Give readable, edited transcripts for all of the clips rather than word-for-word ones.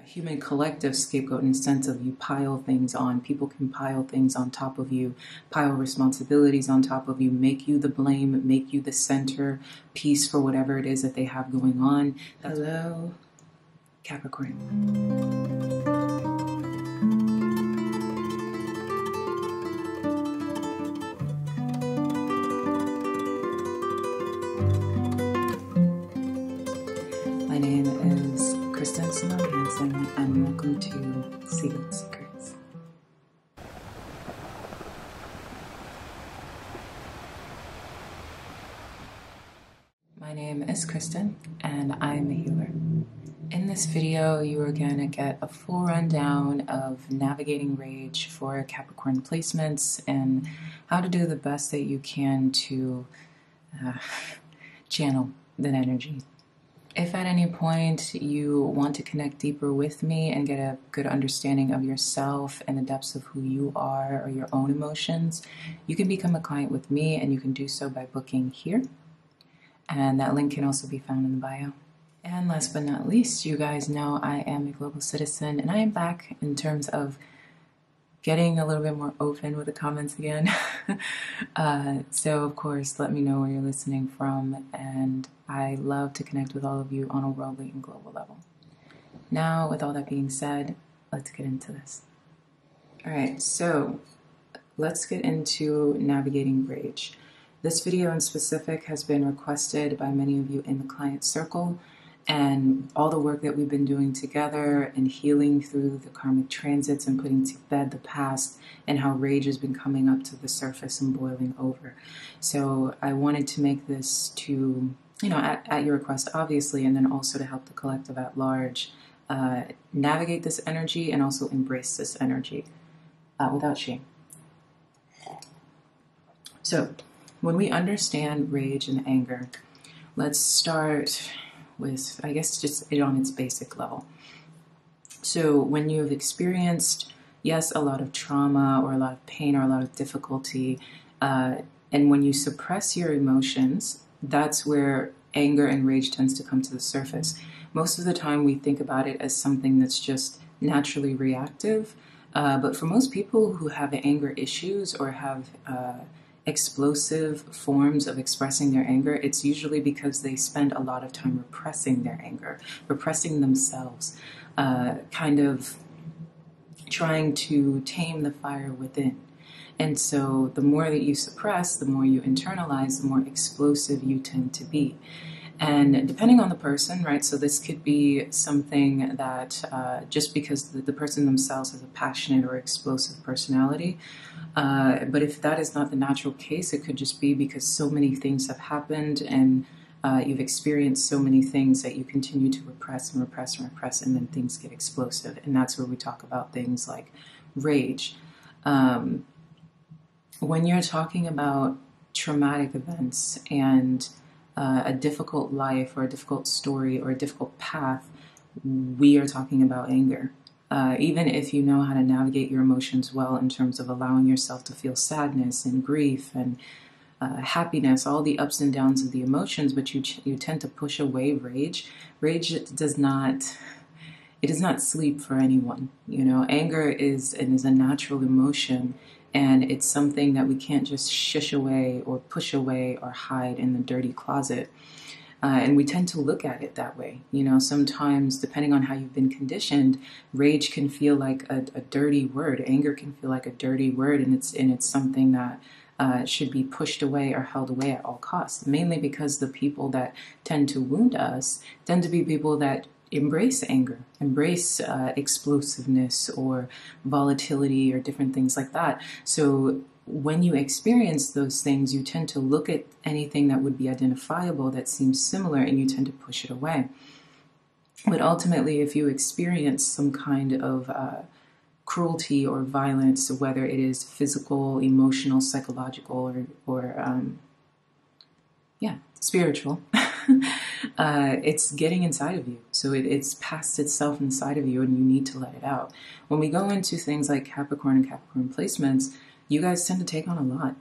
human collective scapegoat in the sense of you pile things on. People can pile things on top of you, pile responsibilities on top of you, make you the blame, make you the center piece for whatever it is that they have going on. Hello, Capricorn. My name is Kristen and welcome to SeaGoat Secrets. My name is Kristen and I'm a healer. In this video, you are going to get a full rundown of navigating rage for Capricorn placements and how to do the best that you can to channel that energy. If at any point you want to connect deeper with me and get a good understanding of yourself and the depths of who you are or your own emotions, you can become a client with me, and you can do so by booking here. And that link can also be found in the bio. And last but not least, you guys know I am a global citizen, and I am back in terms of getting a little bit more open with the comments again. So of course, let me know where you're listening from, and I love to connect with all of you on a worldly and global level. Now, with all that being said, let's get into this. All right, so let's get into navigating rage. This video in specific has been requested by many of you in the client circle, and all the work that we've been doing together and healing through the karmic transits and putting to bed the past and how rage has been coming up to the surface and boiling over. So I wanted to make this to, at your request, obviously, and then also to help the collective at large navigate this energy and also embrace this energy without shame. So when we understand rage and anger, let's start with, I guess, just it on its basic level. So when you've experienced, yes, a lot of trauma or a lot of pain or a lot of difficulty, and when you suppress your emotions, that's where anger and rage tends to come to the surface. Most of the time we think about it as something that's just naturally reactive, but for most people who have anger issues or have explosive forms of expressing their anger, it's usually because they spend a lot of time repressing their anger, repressing themselves, kind of trying to tame the fire within. And so the more that you suppress, the more you internalize, the more explosive you tend to be. And depending on the person, right, so this could be something that just because the person themselves has a passionate or explosive personality, but if that is not the natural case, it could just be because so many things have happened and you've experienced so many things that you continue to repress and repress and repress, and then things get explosive. And that's where we talk about things like rage. When you're talking about traumatic events and a difficult life or a difficult story or a difficult path, we are talking about anger. Even if you know how to navigate your emotions well in terms of allowing yourself to feel sadness and grief and happiness, all the ups and downs of the emotions, but you tend to push away rage. Rage does not sleep for anyone. Anger is a natural emotion, and it's something that we can't just shush away or push away or hide in the dirty closet. And we tend to look at it that way. Sometimes, depending on how you've been conditioned, rage can feel like a dirty word. Anger can feel like a dirty word, and it's something that should be pushed away or held away at all costs. Mainly because the people that tend to wound us tend to be people that embrace anger, embrace explosiveness or volatility or different things like that. So when you experience those things, you tend to look at anything that would be identifiable that seems similar, and you tend to push it away. But ultimately, if you experience some kind of cruelty or violence, whether it is physical, emotional, psychological, or spiritual, it's getting inside of you. So it's passed itself inside of you, and you need to let it out. When we go into things like Capricorn and Capricorn placements, you guys tend to take on a lot.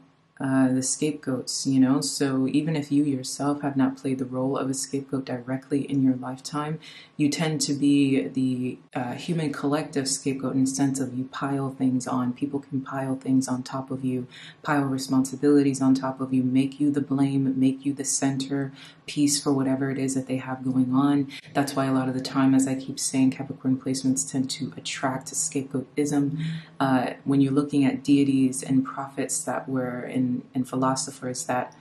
the scapegoats, you know. So even if you yourself have not played the role of a scapegoat directly in your lifetime, you tend to be the human collective scapegoat in the sense of you pile things on. People can pile things on top of you, pile responsibilities on top of you, make you the blame, make you the center piece for whatever it is that they have going on. That's why a lot of the time, as I keep saying, Capricorn placements tend to attract scapegoatism. When you're looking at deities and prophets that were and philosophers that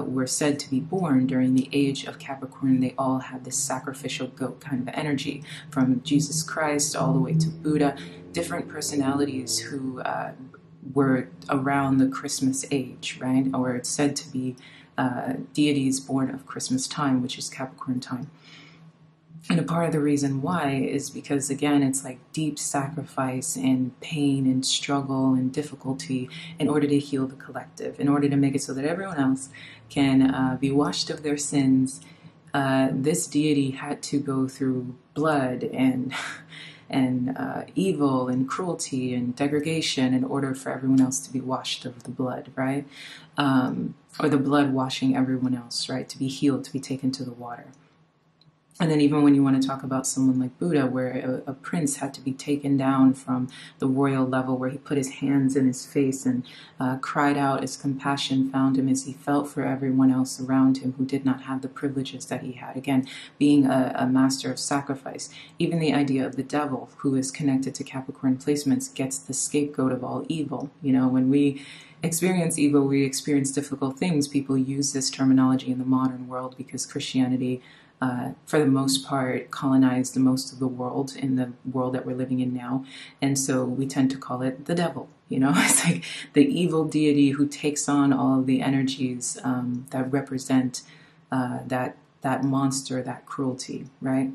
were said to be born during the age of Capricorn, they all had this sacrificial goat kind of energy, from Jesus Christ all the way to Buddha, different personalities who were around the Christmas age, right? Or it's said to be deities born of Christmas time, which is Capricorn time. And a part of the reason why is because, again, it's like deep sacrifice and pain and struggle and difficulty in order to heal the collective, in order to make it so that everyone else can be washed of their sins. This deity had to go through blood and evil and cruelty and degradation in order for everyone else to be washed of the blood, right? Or the blood washing everyone else, right? To be healed, to be taken to the water. And then even when you want to talk about someone like Buddha, where a prince had to be taken down from the royal level, where he put his hands in his face and cried out as compassion found him, as he felt for everyone else around him who did not have the privileges that he had. Again, being a master of sacrifice. Even the idea of the devil, who is connected to Capricorn placements, gets the scapegoat of all evil. You know, when we experience evil, we experience difficult things. People use this terminology in the modern world because Christianity, for the most part, colonized the most of the world in the world that we're living in now. And so we tend to call it the devil. You know, it's like the evil deity who takes on all of the energies that represent that monster, that cruelty, right?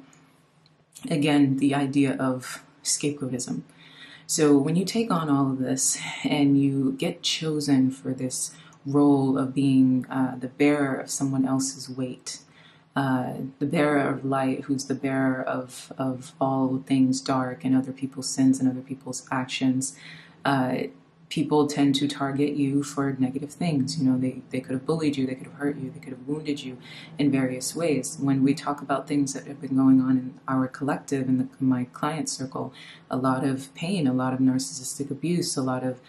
Again, the idea of scapegoatism. So when you take on all of this and you get chosen for this role of being the bearer of someone else's weight, the bearer of light, who's the bearer of all things dark and other people's sins and other people's actions, people tend to target you for negative things. You know, they could have bullied you, they could have hurt you, they could have wounded you in various ways. When we talk about things that have been going on in our collective, in my client circle, a lot of pain, a lot of narcissistic abuse, a lot of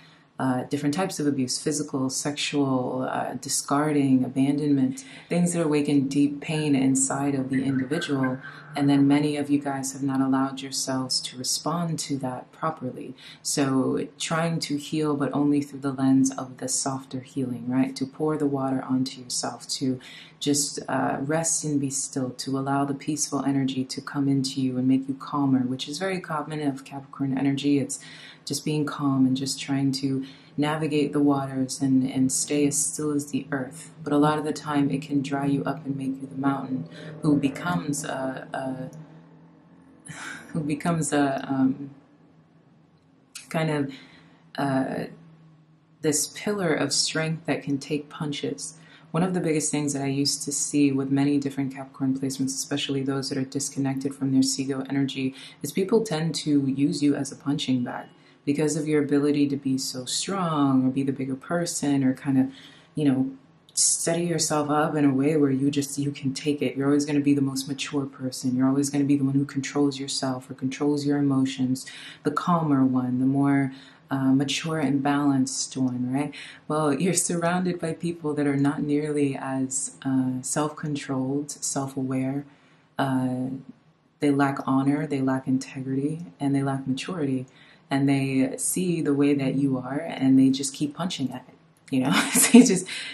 different types of abuse, physical, sexual, discarding, abandonment, things that awaken deep pain inside of the individual. And then many of you guys have not allowed yourselves to respond to that properly. So trying to heal, but only through the lens of the softer healing, right? To pour the water onto yourself, to just rest and be still, to allow the peaceful energy to come into you and make you calmer, which is very common of Capricorn energy. It's just being calm and just trying to navigate the waters and stay as still as the earth. But a lot of the time it can dry you up and make you the mountain who becomes kind of this pillar of strength that can take punches. One of the biggest things that I used to see with many different Capricorn placements, especially those that are disconnected from their SeaGoat energy, is people tend to use you as a punching bag because of your ability to be so strong or be the bigger person or kind of, you know, steady yourself up in a way where you can take it. You're always going to be the most mature person. You're always going to be the one who controls yourself or controls your emotions, the calmer one, the more mature and balanced one, right? Well, you're surrounded by people that are not nearly as self-controlled, self-aware. They lack honor, they lack integrity, and they lack maturity. And they see the way that you are, and they just keep punching at it. You know,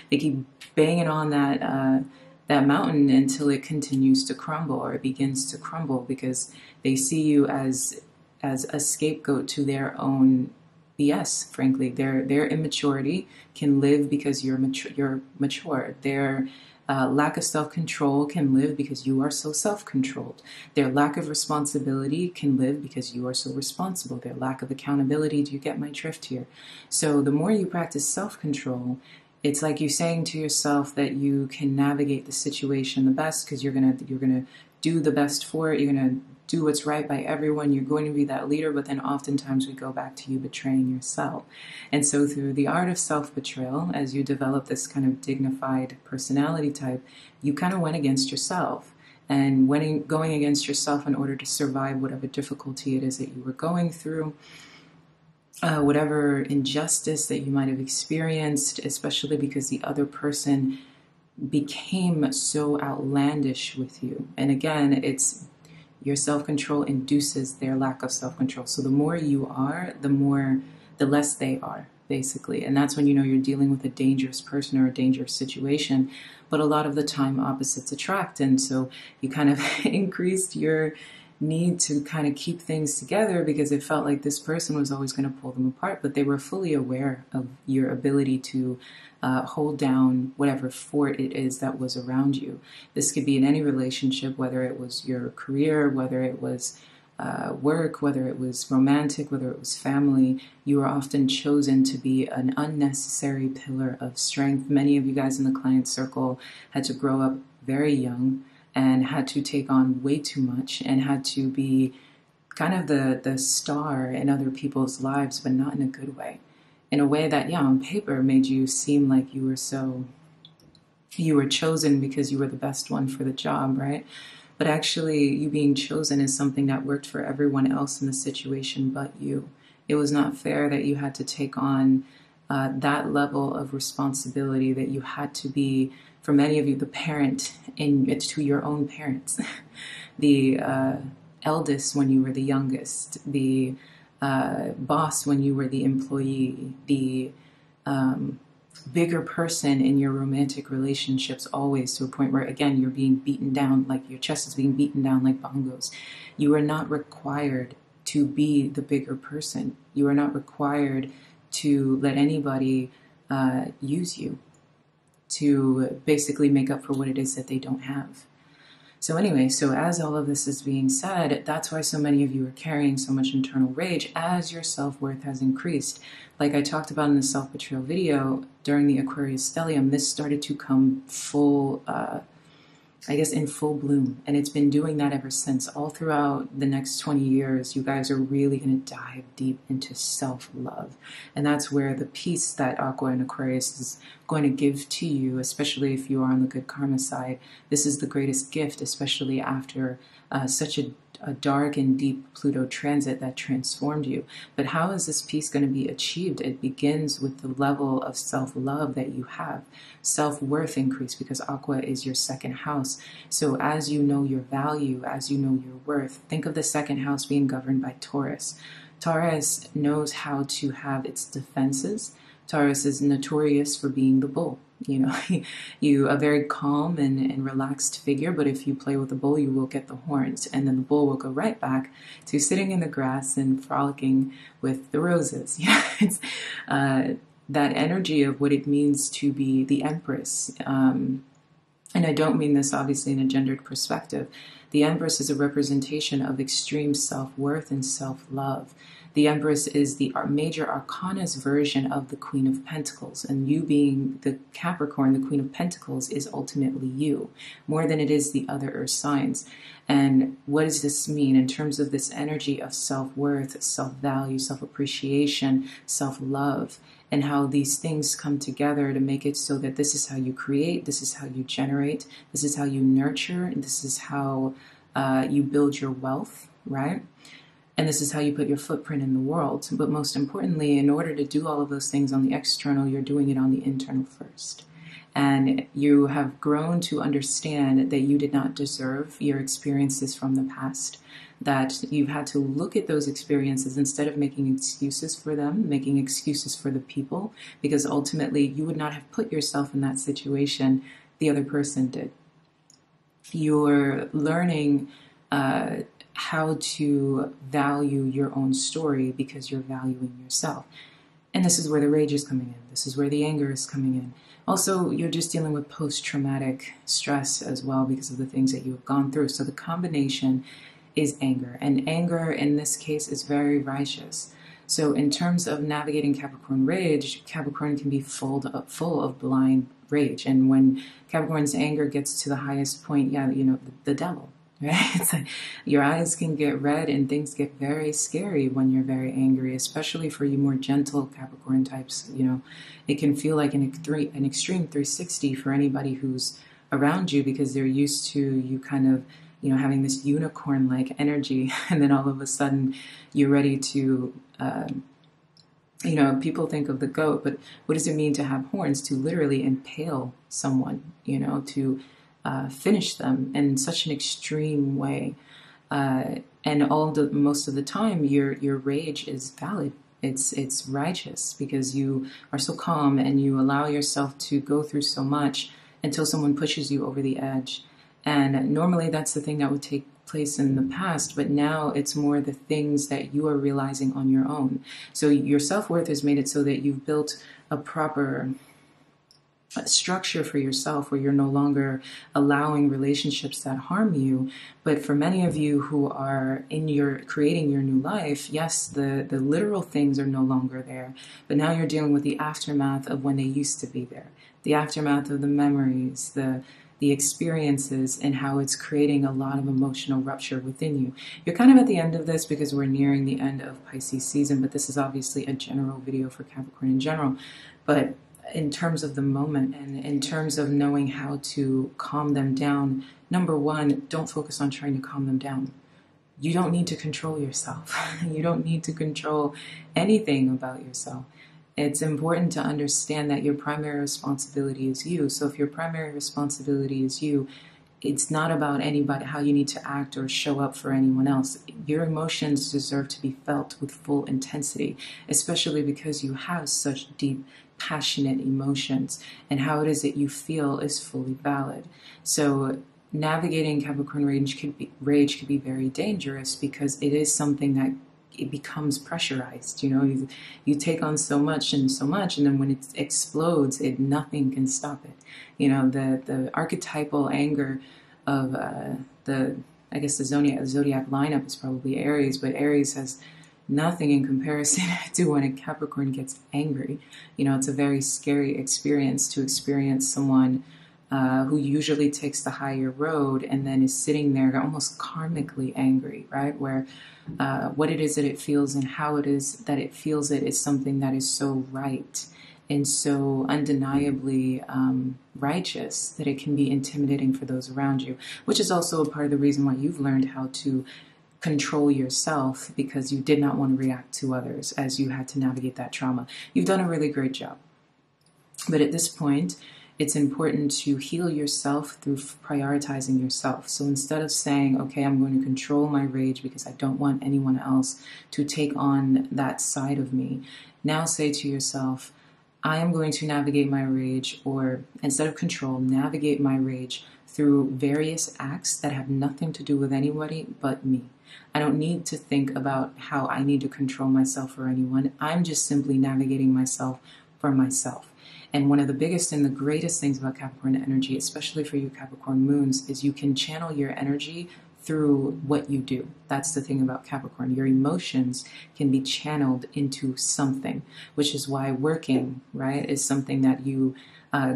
they keep banging on that mountain until it continues to crumble or it begins to crumble because they see you as a scapegoat to their own BS. Frankly, their immaturity can live because you're mature. Their lack of self-control can live because you are so self-controlled. Their lack of responsibility can live because you are so responsible. Their lack of accountability, do you get my drift here? So the more you practice self-control, it's like you're saying to yourself that you can navigate the situation the best because you're gonna do the best for it. You're gonna do what's right by everyone. You're going to be that leader, but then oftentimes we go back to you betraying yourself. And so through the art of self-betrayal, as you develop this kind of dignified personality type, you kind of went against yourself. And going against yourself in order to survive whatever difficulty it is that you were going through, whatever injustice that you might have experienced, especially because the other person became so outlandish with you. And again, it's your self-control induces their lack of self-control. So the more you are, the less they are, basically. And that's when you know you're dealing with a dangerous person or a dangerous situation. But a lot of the time, opposites attract. And so you kind of increased your need to kind of keep things together because it felt like this person was always going to pull them apart, but they were fully aware of your ability to hold down whatever fort it is that was around you. This could be in any relationship, whether it was your career, whether it was work, whether it was romantic, whether it was family. You were often chosen to be an unnecessary pillar of strength. Many of you guys in the client circle had to grow up very young and had to take on way too much and had to be kind of the star in other people's lives, but not in a good way. In a way that, yeah, on paper made you seem like you were chosen because you were the best one for the job, right? But actually, you being chosen is something that worked for everyone else in the situation but you. It was not fair that you had to take on that level of responsibility, that you had to be, for many of you, the parent to your own parents, the eldest when you were the youngest, the boss when you were the employee, the bigger person in your romantic relationships, always to a point where, again, you're being beaten down, like your chest is being beaten down like bongos. You are not required to be the bigger person. You are not required to let anybody use you to basically make up for what it is that they don't have. So anyway, so as all of this is being said, that's why so many of you are carrying so much internal rage as your self-worth has increased. Like I talked about in the self-betrayal video, during the Aquarius stellium, this started to come full, in full bloom. And it's been doing that ever since. All throughout the next 20 years, you guys are really going to dive deep into self-love. And that's where the peace that Aqua and Aquarius is going to give to you, especially if you are on the good karma side. This is the greatest gift, especially after such a dark and deep Pluto transit that transformed you. But how is this peace going to be achieved? It begins with the level of self-love that you have. Self-worth increase, because Aqua is your second house. So as you know your value, as you know your worth, think of the second house being governed by Taurus. Taurus knows how to have its defenses. Taurus is notorious for being the bull. You know, you a very calm and relaxed figure, but if you play with the bull, you will get the horns, and then the bull will go right back to sitting in the grass and frolicking with the roses. Yeah, it's that energy of what it means to be the Empress. And I don't mean this obviously in a gendered perspective. The Empress is a representation of extreme self-worth and self-love. The Empress is the major arcana's version of the Queen of Pentacles, and you being the Capricorn, the Queen of Pentacles, is ultimately you, more than it is the other earth signs. And what does this mean in terms of this energy of self-worth, self-value, self-appreciation, self-love, and how these things come together to make it so that this is how you create, this is how you generate, this is how you nurture, and this is how you build your wealth, right? And this is how you put your footprint in the world. But most importantly, in order to do all of those things on the external, you're doing it on the internal first. And you have grown to understand that you did not deserve your experiences from the past, that you've had to look at those experiences instead of making excuses for them, making excuses for the people, because ultimately you would not have put yourself in that situation, the other person did. You're learning how to value your own story because you're valuing yourself. And this is where the rage is coming in. This is where the anger is coming in. Also, you're just dealing with post-traumatic stress as well because of the things that you have gone through. So the combination is anger. And anger, in this case, is very righteous. So in terms of navigating Capricorn rage, Capricorn can be full of blind rage. And when Capricorn's anger gets to the highest point, yeah, you know, the devil. right? It's like your eyes can get red and things get very scary when you're very angry, especially for you more gentle Capricorn types. You know, it can feel like an extreme 360 for anybody who's around you, because they're used to you kind of, you know, having this unicorn-like energy, and then all of a sudden you're ready to, you know, people think of the goat, but what does it mean to have horns? To literally impale someone, you know, to finish them in such an extreme way. And most of the time, your rage is valid. It's righteous, because you are so calm and you allow yourself to go through so much until someone pushes you over the edge. And normally that's the thing that would take place in the past, but now it's more the things that you are realizing on your own. So your self-worth has made it so that you've built a proper structure for yourself, where you're no longer allowing relationships that harm you. But for many of you who are in your creating your new life, yes, the literal things are no longer there, but now you're dealing with the aftermath of when they used to be there, the aftermath of the memories, the experiences, and how it's creating a lot of emotional rupture within you. You're kind of at the end of this because we're nearing the end of Pisces season, but this is obviously a general video for Capricorn in general. But in terms of the moment and in terms of knowing how to calm them down, number one, don't focus on trying to calm them down. You don't need to control yourself. You don't need to control anything about yourself. It's important to understand that your primary responsibility is you. So if your primary responsibility is you, it's not about anybody, how you need to act or show up for anyone else. Your emotions deserve to be felt with full intensity, especially because you have such deep, passionate emotions, and how it is that you feel is fully valid. So navigating Capricorn rage could be very dangerous, because it is something that it becomes pressurized. You know, you take on so much, and then when it explodes, nothing can stop it. You know, the archetypal anger of I guess the zodiac lineup is probably Aries, but Aries has nothing in comparison to when a Capricorn gets angry. You know, it's a very scary experience to experience someone who usually takes the higher road and then is sitting there almost karmically angry, right? Where what it is that it feels and how it is that it feels it is something that is so right and so undeniably righteous that it can be intimidating for those around you, which is also a part of the reason why you've learned how to control yourself, because you did not want to react to others as you had to navigate that trauma. You've done a really great job. But at this point, it's important to heal yourself through prioritizing yourself. So instead of saying, okay, I'm going to control my rage because I don't want anyone else to take on that side of me, now say to yourself, I am going to navigate my rage, or instead of control, navigate my rage through various acts that have nothing to do with anybody but me. I don't need to think about how I need to control myself or anyone. I'm just simply navigating myself for myself. And one of the biggest and the greatest things about Capricorn energy, especially for you Capricorn moons, is you can channel your energy through what you do. That's the thing about Capricorn. Your emotions can be channeled into something, which is why working, right, is something that you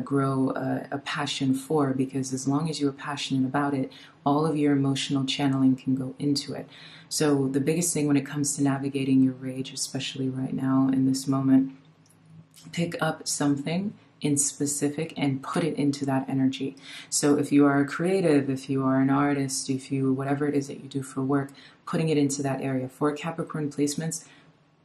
grow a passion for, because as long as you're passionate about it, all of your emotional channeling can go into it. So the biggest thing when it comes to navigating your rage, especially right now in this moment, pick up something in specific and put it into that energy. So if you are a creative, if you are an artist, if you, whatever it is that you do for work, putting it into that area. For Capricorn placements,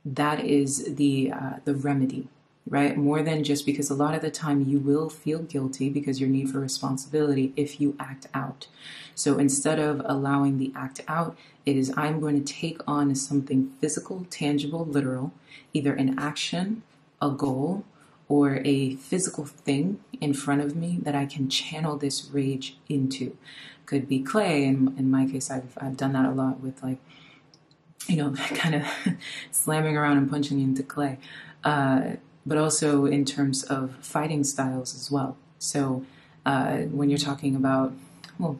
that is the remedy, right? More than just, because a lot of the time you will feel guilty because your need for responsibility if you act out. So instead of allowing the act out, it is, I'm going to take on something physical, tangible, literal, either an action, a goal, or a physical thing in front of me that I can channel this rage into. Could be clay. In my case, I've done that a lot with, like, you know, kind of slamming around and punching into clay. But also in terms of fighting styles as well. So when you're talking about, well,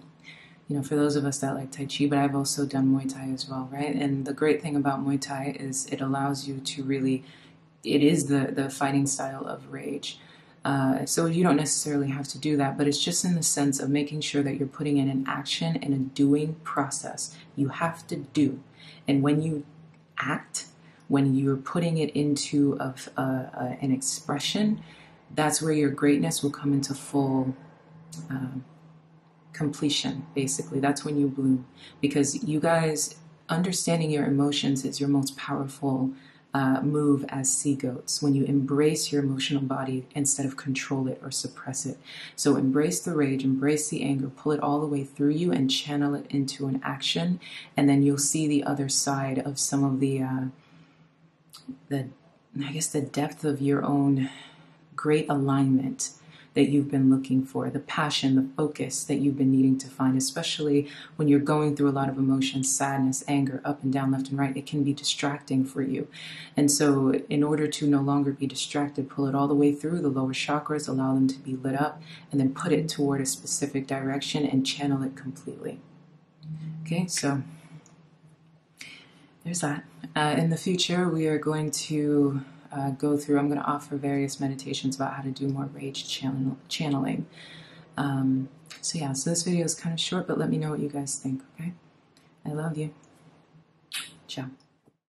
you know, for those of us that like Tai Chi, but I've also done Muay Thai as well, right? And the great thing about Muay Thai is it allows you to really, it is the fighting style of rage. So you don't necessarily have to do that, but it's just in the sense of making sure that you're putting in an action and a doing process. You have to do. And when you act, when you're putting it into an expression, that's where your greatness will come into full completion, basically. That's when you bloom. Because you guys, understanding your emotions is your most powerful move as sea goats, when you embrace your emotional body instead of control it or suppress it. So embrace the rage, embrace the anger, pull it all the way through you and channel it into an action, and then you'll see the other side of some of the I guess the depth of your own great alignment that you've been looking for, the passion, the focus that you've been needing to find, especially when you're going through a lot of emotions, sadness, anger, up and down, left and right. It can be distracting for you. And so in order to no longer be distracted, pull it all the way through the lower chakras, allow them to be lit up, and then put it toward a specific direction and channel it completely. Okay, so there's that. In the future, we are going to go through, I'm going to offer various meditations about how to do more rage channeling. So yeah, so this video is kind of short, but let me know what you guys think, okay? I love you. Ciao.